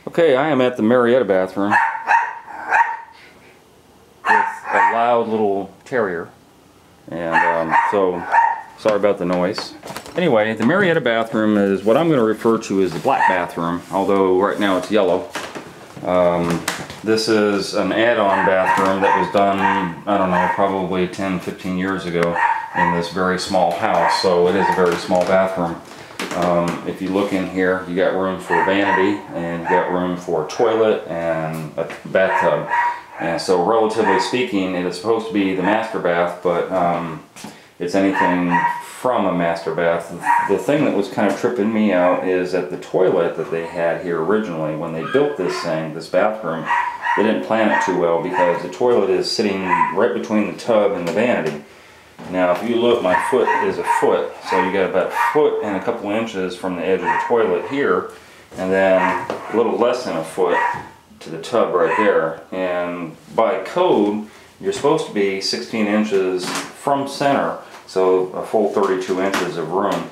Okay, I am at the Marietta bathroom with a loud little terrier, and so sorry about the noise. Anyway, the Marietta bathroom is what I'm going to refer to as the black bathroom, although right now it's yellow. This is an add-on bathroom that was done, I don't know, probably 10-15 years ago in this very small house, so it is a very small bathroom. If you look in here, you got room for vanity, and you got room for a toilet and a bathtub. And so relatively speaking, it is supposed to be the master bath, but it's anything from a master bath. The thing that was kind of tripping me out is that the toilet that they had here originally, when they built this thing, this bathroom, they didn't plan it too well, because the toilet is sitting right between the tub and the vanity. Now if you look, my foot is a foot, so you got about a foot and a couple inches from the edge of the toilet here, and then a little less than a foot to the tub right there. And by code, you're supposed to be 16 inches from center, so a full 32 inches of room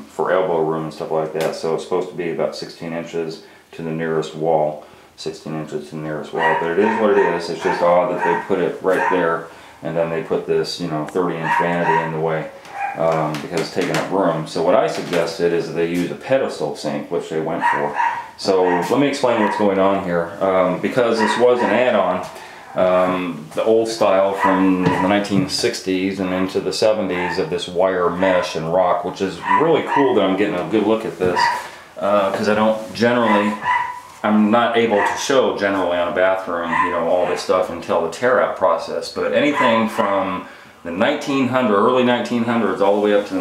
for elbow room and stuff like that. So it's supposed to be about 16 inches to the nearest wall. 16 inches to the nearest wall, but it is what it is. It's just odd that they put it right there, and then they put this, 30-inch vanity in the way because it's taking up room. So what I suggested is that they use a pedestal sink, which they went for. So let me explain what's going on here. Because this was an add-on, the old style from the 1960s and into the 70s of this wire mesh and rock, which is really cool that I'm getting a good look at this, because I'm not able to show generally on a bathroom, all this stuff until the tear out process. But anything from the early 1900s all the way up to the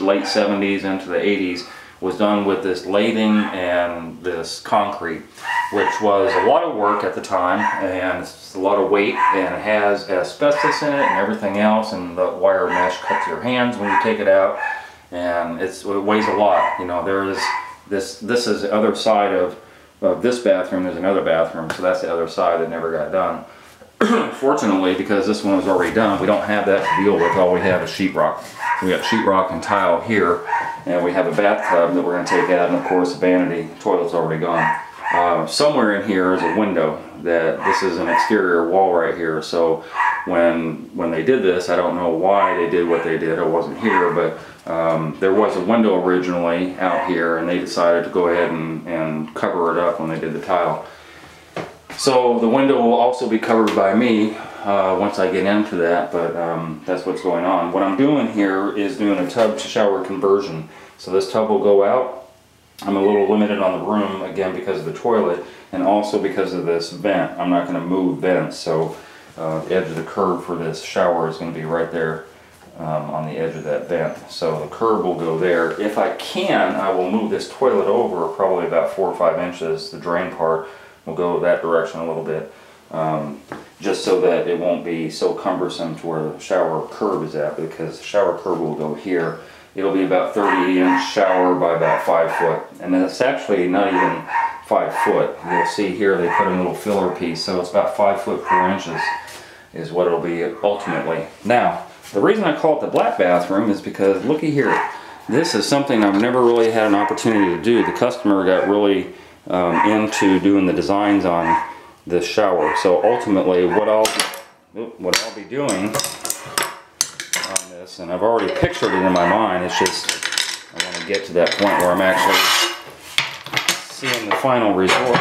late 70s into the 80s was done with this lathing and this concrete, which was a lot of work at the time, and it's a lot of weight, and it has asbestos in it and everything else, and the wire mesh cuts your hands when you take it out, and it weighs a lot. This is the other side of this bathroom. There's another bathroom, so that's the other side that never got done. Fortunately, because this one was already done, we don't have that to deal with. All we have is sheetrock. We got sheetrock and tile here, and we have a bathtub that we're going to take out, and of course the vanity, toilet's already gone. Somewhere in here is a window. This is an exterior wall right here, so when they did this, I don't know why they did what they did. I wasn't here, but there was a window originally out here, and they decided to go ahead and cover it up when they did the tile. So the window will also be covered by me once I get into that, but that's what's going on. What I'm doing here is doing a tub to shower conversion. So this tub will go out. I'm a little limited on the room, again, because of the toilet, and also because of this vent. I'm not going to move vents, so the edge of the curb for this shower is going to be right there on the edge of that vent. So the curb will go there. If I can, I will move this toilet over probably about 4 or 5 inches. The drain part will go that direction a little bit, just so that it won't be so cumbersome to where the shower curb is at, because the shower curb will go here. It'll be about 30-inch shower by about 5 foot, and it's actually not even 5 foot. You'll see here they put in a little filler piece, so it's about 5 foot 4 inches is what it'll be ultimately. Now, the reason I call it the black bathroom is because looky here. This is something I've never really had an opportunity to do. The customer got really into doing the designs on this shower. So ultimately what I'll be doing on this, and I've already pictured it in my mind, it's just I want to get to that point where I'm actually seeing the final result.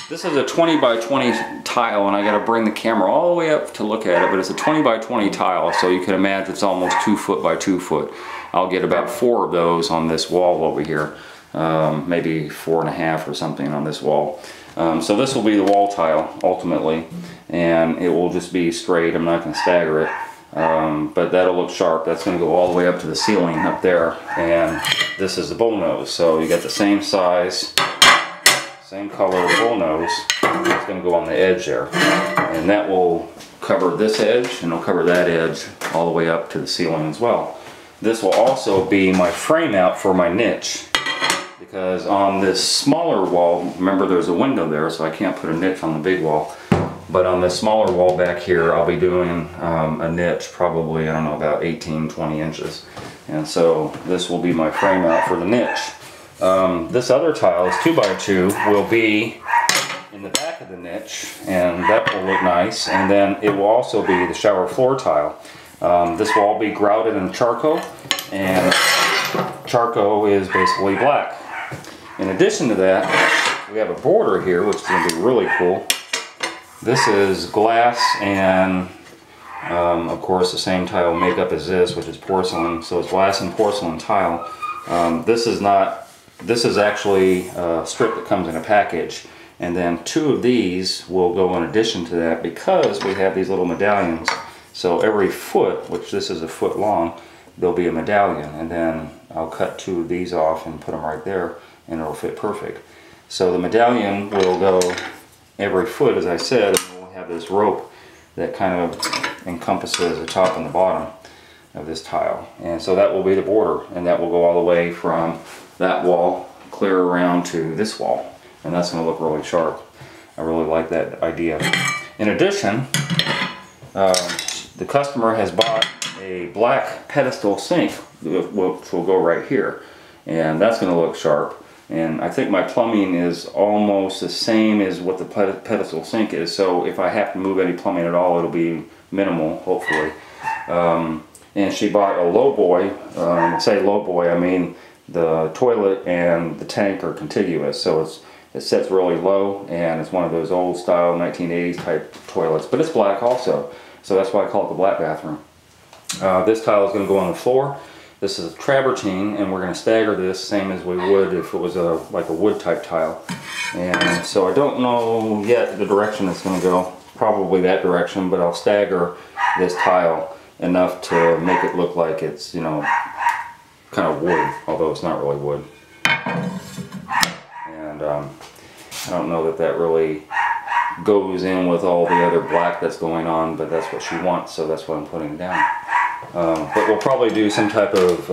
This is a 20 by 20 tile, and I got to bring the camera all the way up to look at it, but it's a 20 by 20 tile, so you can imagine it's almost 2 foot by 2 foot. I'll get about 4 of those on this wall over here. Maybe 4.5 or something on this wall. So this will be the wall tile ultimately, and it will just be straight. I'm not going to stagger it, but that'll look sharp. That's going to go all the way up to the ceiling up there, and this is the bull nose. So you got the same size, same color bull nose. It's going to go on the edge there, and that will cover this edge, and it'll cover that edge all the way up to the ceiling as well. This will also be my frame out for my niche, because on this smaller wall, remember there's a window there, so I can't put a niche on the big wall, but on this smaller wall back here I'll be doing a niche, probably, I don't know, about 18-20 inches. And so this will be my frame out for the niche. This other tile, this 2x2, will be in the back of the niche, and that will look nice. And then it will also be the shower floor tile. This will all be grouted in charcoal, and charcoal is basically black. In addition to that, we have a border here, which is going to be really cool. This is glass and of course the same tile makeup as this, which is porcelain. So it's glass and porcelain tile. This is actually a strip that comes in a package, and then 2 of these will go in addition to that because we have these little medallions. So every foot, which this is a foot long, there'll be a medallion, and then I'll cut 2 of these off and put them right there, and it'll fit perfect. So the medallion will go every foot, as I said, and we'll have this rope that kind of encompasses the top and the bottom of this tile. And so that will be the border, and that will go all the way from that wall clear around to this wall, and that's going to look really sharp. I really like that idea. In addition, the customer has bought a black pedestal sink, which will go right here, and that's going to look sharp. And I think my plumbing is almost the same as what the pedestal sink is, so if I have to move any plumbing at all, it'll be minimal, hopefully. And she bought a low boy. When I say low boy, I mean the toilet and the tank are contiguous, so it sets really low, and it's one of those old style 1980s type toilets, but it's black also, so that's why I call it the black bathroom. This tile is going to go on the floor. This is a travertine, and we're going to stagger this same as we would if it was like a wood type tile. And so I don't know yet the direction it's going to go, probably that direction, but I'll stagger this tile enough to make it look like it's, you know, kind of wood, although it's not really wood. And I don't know that that really goes in with all the other black that's going on, but that's what she wants, so that's what I'm putting down. But we'll probably do some type of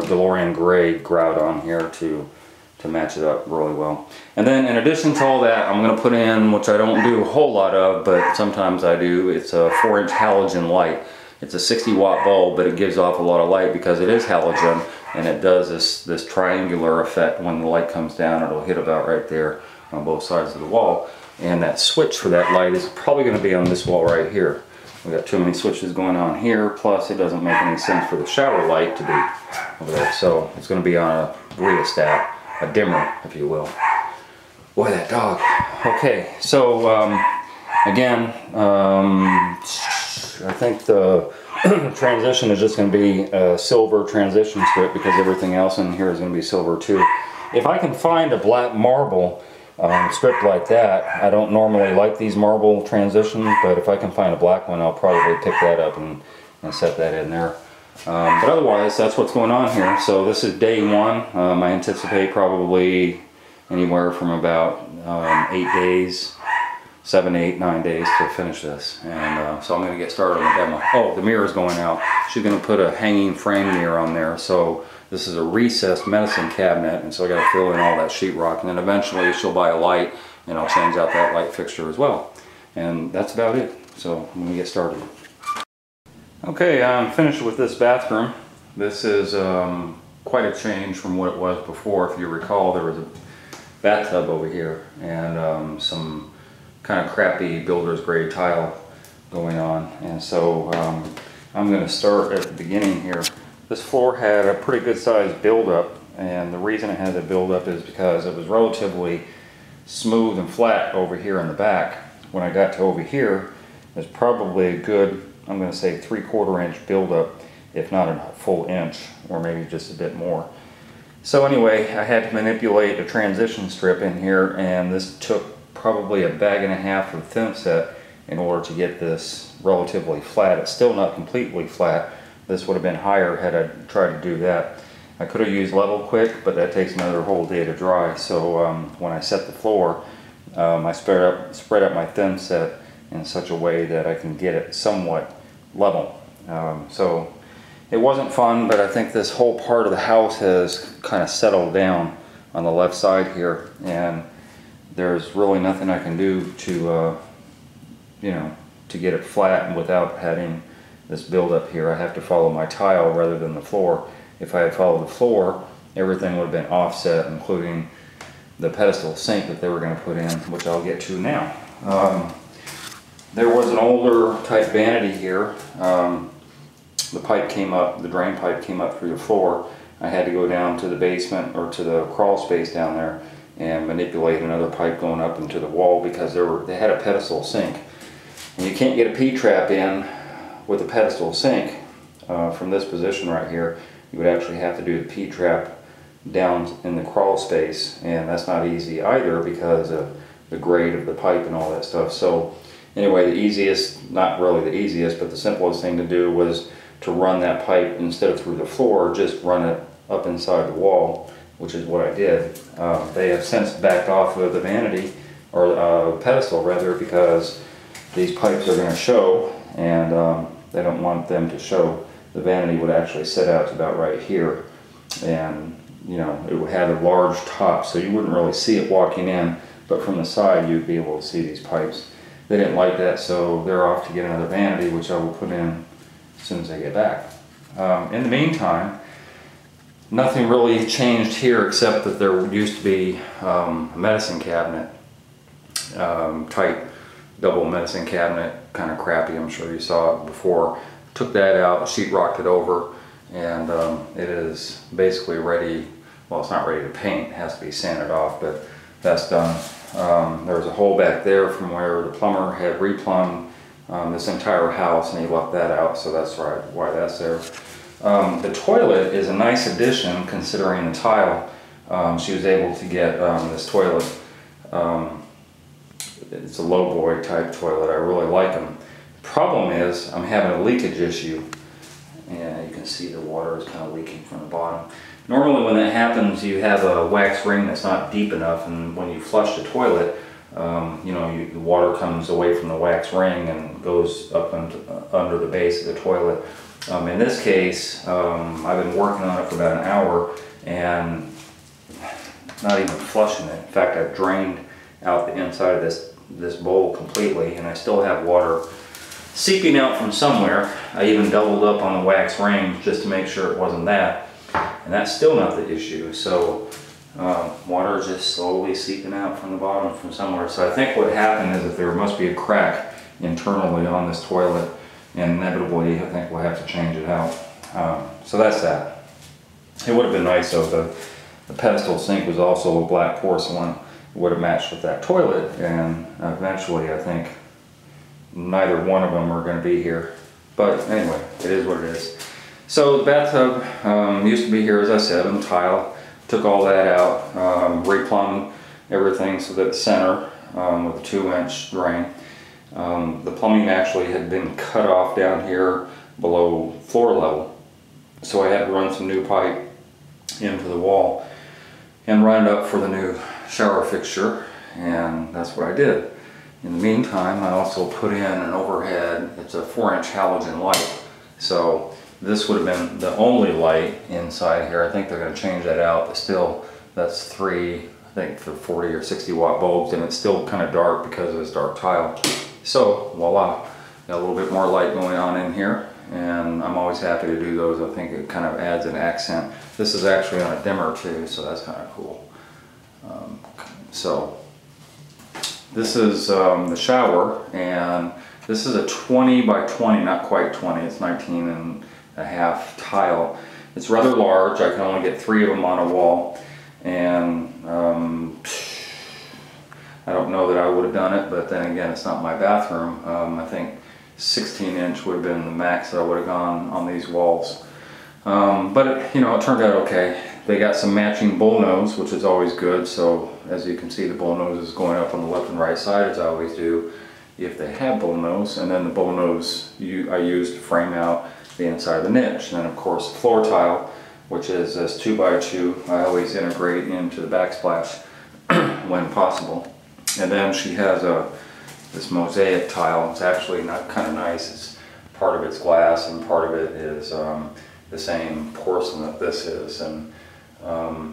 DeLorean gray grout on here to match it up really well. And then in addition to all that, I'm going to put in, which I don't do a whole lot of, but sometimes I do, it's a 4-inch halogen light. It's a 60-watt bulb, but it gives off a lot of light because it is halogen, and it does this triangular effect. When the light comes down, it'll hit about right there on both sides of the wall. And that switch for that light is probably going to be on this wall right here. We got too many switches going on here, plus it doesn't make any sense for the shower light to be over there. So it's going to be on a rheostat, a dimmer, if you will. Boy, that dog. Okay, so again, I think the transition is just going to be a silver transition strip because everything else in here is going to be silver too. If I can find a black marble strip like that, I don't normally like these marble transitions, but if I can find a black one, I'll probably pick that up and set that in there. But otherwise, that's what's going on here. So this is day 1. I anticipate probably anywhere from about 8 days, 7, 8, 9 days to finish this. And so I'm going to get started on the demo. Oh, the mirror's going out. She's going to put a hanging frame mirror on there. So this is a recessed medicine cabinet, and so I got to fill in all that sheetrock, and then eventually she'll buy a light, and I'll change out that light fixture as well. And that's about it. So I'm going to get started. Okay, I'm finished with this bathroom. This is quite a change from what it was before. If you recall, there was a bathtub over here and some kind of crappy builder's grade tile going on. And so I'm going to start at the beginning here. This floor had a pretty good sized buildup, and the reason it had a buildup is because it was relatively smooth and flat over here in the back. When I got to over here, there's probably a good, I'm going to say 3/4 inch buildup, if not a full inch, or maybe just a bit more. So anyway, I had to manipulate a transition strip in here, and this took probably a bag and a half of thin set in order to get this relatively flat. It's still not completely flat. This would have been higher had I tried to do that. I could have used level quick, but that takes another whole day to dry. So when I set the floor, I spread up my thin set in such a way that I can get it somewhat level. So it wasn't fun, but I think this whole part of the house has kind of settled down on the left side here, and there's really nothing I can do to you know, to get it flat and without having this build up here. I have to follow my tile rather than the floor if I had followed the floor, everything would have been offset, including the pedestal sink that they were going to put in, which I'll get to now. There was an older type vanity here. The pipe came up, the drain pipe came up through the floor. I had to go down to the basement, or to the crawl space down there, and manipulate another pipe going up into the wall, because they had a pedestal sink. And you can't get a P-trap in with a pedestal sink from this position right here. You would actually have to do the P-trap down in the crawl space, and that's not easy either because of the grade of the pipe and all that stuff. So anyway, the easiest, not really the easiest, but the simplest thing to do was to run that pipe, instead of through the floor, just run it up inside the wall, which is what I did. They have since backed off of the vanity, or pedestal rather, because these pipes are going to show, and they don't want them to show. The vanity would actually set out to about right here, and you know, it had a large top, so you wouldn't really see it walking in, but from the side you'd be able to see these pipes. They didn't like that, so they're off to get another vanity, which I will put in as soon as I get back. In the meantime, nothing really changed here, except that there used to be a medicine cabinet, type double medicine cabinet, kind of crappy. I'm sure you saw it before. Took that out, sheetrocked it over, and it is basically ready. Well, it's not ready to paint, it has to be sanded off, but that's done. There's a hole back there from where the plumber had replumbed this entire house, and he left that out, so that's why that's there. The toilet is a nice addition considering the tile. She was able to get this toilet. It's a low boy type toilet. I really like them. The problem is I'm having a leakage issue, and you can see the water is kind of leaking from the bottom. Normally when that happens, you have a wax ring that's not deep enough, and when you flush the toilet, you know, the water comes away from the wax ring and goes up under the base of the toilet. In this case, I've been working on it for about an hour and not even flushing it. In fact, I've drained out the inside of this bowl completely, and I still have water seeping out from somewhere. I even doubled up on the wax ring just to make sure it wasn't that, and that's still not the issue. So water is just slowly seeping out from the bottom from somewhere. So I think what happened is that there must be a crack internally on this toilet, and inevitably I think we'll have to change it out. So that's that. It would have been nice though, the pedestal sink was also a black porcelain. It would have matched with that toilet, and eventually I think neither one of them are going to be here. But anyway, it is what it is. So the bathtub used to be here, as I said, on tile. Took all that out, replumbed everything so that it's center with a 2-inch drain. The plumbing actually had been cut off down here below floor level, so I had to run some new pipe into the wall and run it up for the new shower fixture, and that's what I did. In the meantime, I also put in an overhead, it's a 4-inch halogen light. So this would have been the only light inside here. I think they're going to change that out, but still, that's 3, I think for 40 or 60 watt bulbs, and it's still kind of dark because of this dark tile. So voila, got a little bit more light going on in here, and I'm always happy to do those. I think it kind of adds an accent. This is actually on a dimmer too, so that's kind of cool. So this is the shower, and this is a 20 by 20, not quite 20, it's 19 and a half tile. It's rather large. I can only get 3 of them on a wall, and I don't know that I would have done it, but then again, it's not my bathroom. I think 16-inch would have been the max that I would have gone on these walls. But it, you know, it turned out okay. They got some matching bullnose, which is always good. So as you can see, the bullnose is going up on the left and right side, as I always do if they have bullnose. And then the bullnose I used to frame out the inside of the niche. And then of course the floor tile, which is this 2x2, I always integrate into the backsplash when possible. And then she has this mosaic tile. It's actually not kind of nice. It's part of it's glass and part of it is the same porcelain that this is, and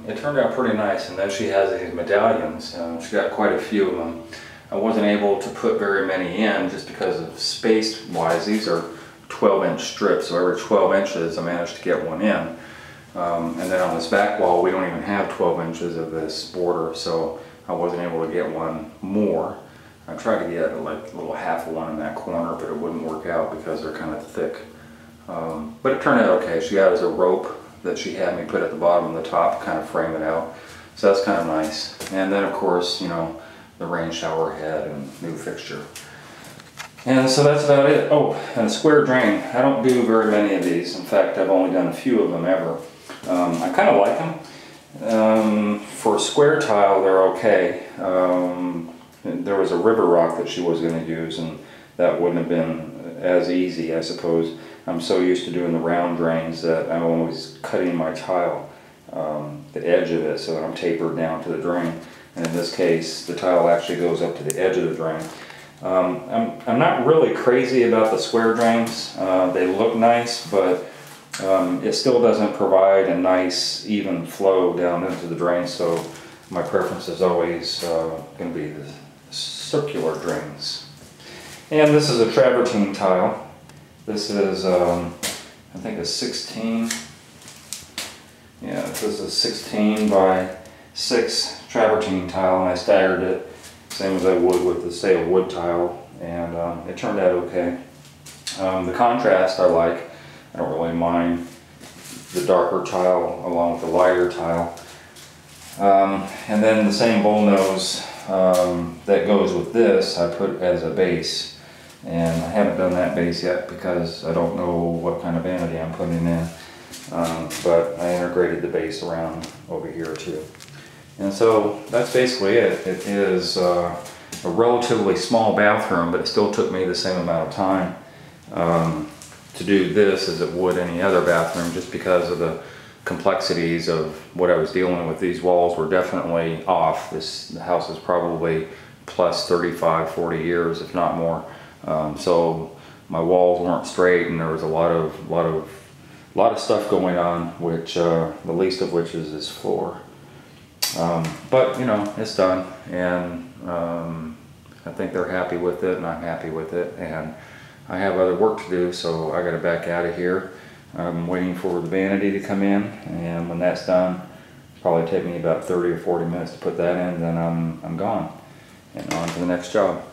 it turned out pretty nice. And then she has these medallions. She got quite a few of them. I wasn't able to put very many in just because of space wise. These are 12-inch strips, so every 12 inches I managed to get one in. And then on this back wall, we don't even have 12 inches of this border, so I wasn't able to get one more. I tried to get like a little half of one in that corner, but it wouldn't work out because they're kind of thick. But it turned out okay. She got as a rope that she had me put at the bottom and the top, kind of frame it out. So that's kind of nice. And then of course, you know, the rain shower head and new fixture. And so that's about it. Oh, and a square drain. I don't do very many of these. In fact, I've only done a few of them ever. I kind of like them. For square tile, they're okay. There was a river rock that she was going to use, and that wouldn't have been as easy, I suppose. I'm so used to doing the round drains that I'm always cutting my tile, the edge of it, so that I'm tapered down to the drain. And in this case, the tile actually goes up to the edge of the drain. I'm not really crazy about the square drains. They look nice, but it still doesn't provide a nice even flow down into the drain, so my preference is always going to be the circular drains. And this is a travertine tile. This is I think a 16, yeah, this is a 16 by 6 travertine tile, and I staggered it same as I would with the, say, a wood tile, and it turned out okay. The contrast I like. I don't really mind the darker tile along with the lighter tile. And then the same bull nose that goes with this I put as a base, and I haven't done that base yet because I don't know what kind of vanity I'm putting in, but I integrated the base around over here too. And so that's basically it. It is a relatively small bathroom, but it still took me the same amount of time to do this as it would any other bathroom, just because of the complexities of what I was dealing with. These walls were definitely off. The house is probably plus 35, 40 years, if not more. So my walls weren't straight, and there was a lot of stuff going on, which the least of which is this floor. But you know, it's done, and I think they're happy with it, and I'm happy with it, and I have other work to do, so I got to back out of here. I'm waiting for the vanity to come in, and when that's done, it'll probably take me about 30 or 40 minutes to put that in, then I'm gone and on to the next job.